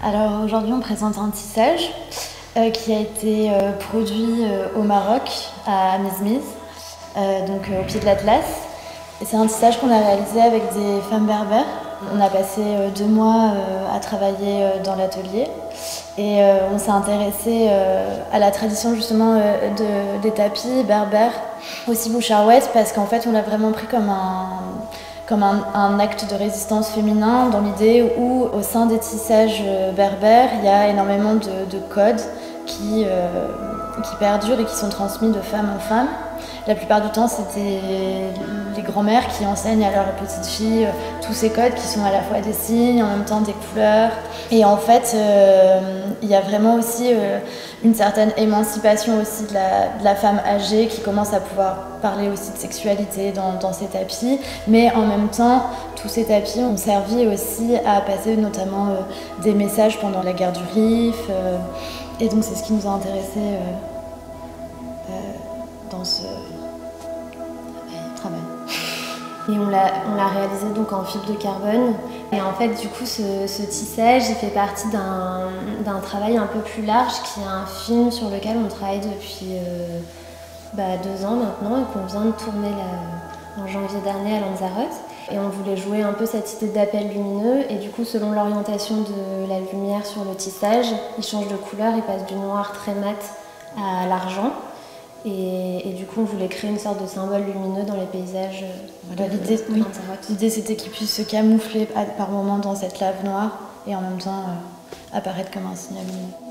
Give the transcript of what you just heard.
Alors aujourd'hui on présente un tissage qui a été produit au Maroc, à Mizmiz, au pied de l'Atlas. C'est un tissage qu'on a réalisé avec des femmes berbères. On a passé 2 mois à travailler dans l'atelier et on s'est intéressé à la tradition justement des tapis berbères, aussi boucharouettes, parce qu'en fait on l'a vraiment pris comme un acte de résistance féminin, dans l'idée où au sein des tissages berbères il y a énormément de codes qui perdurent et qui sont transmis de femme en femme. La plupart du temps, c'était les grands-mères qui enseignent à leurs petites filles tous ces codes qui sont à la fois des signes, en même temps des couleurs. Et en fait, il y a vraiment aussi une certaine émancipation aussi de la femme âgée qui commence à pouvoir parler aussi de sexualité dans ces tapis. Mais en même temps, tous ces tapis ont servi aussi à passer notamment des messages pendant la guerre du Rif. Et donc c'est ce qui nous a intéressés dans ce travail. Et on l'a réalisé donc en fibre de carbone. Et en fait, du coup, ce tissage, il fait partie d'un travail un peu plus large, qui est un film sur lequel on travaille depuis 2 ans maintenant et qu'on vient de tourner en janvier dernier à Lanzarote. Et on voulait jouer un peu cette idée d'appel lumineux. Et du coup, selon l'orientation de la lumière sur le tissage, il change de couleur, il passe du noir très mat à l'argent. Et du coup, on voulait créer une sorte de symbole lumineux dans les paysages. Voilà, l'idée, c'était qu'il puisse se camoufler par moments dans cette lave noire et en même temps apparaître comme un signal lumineux.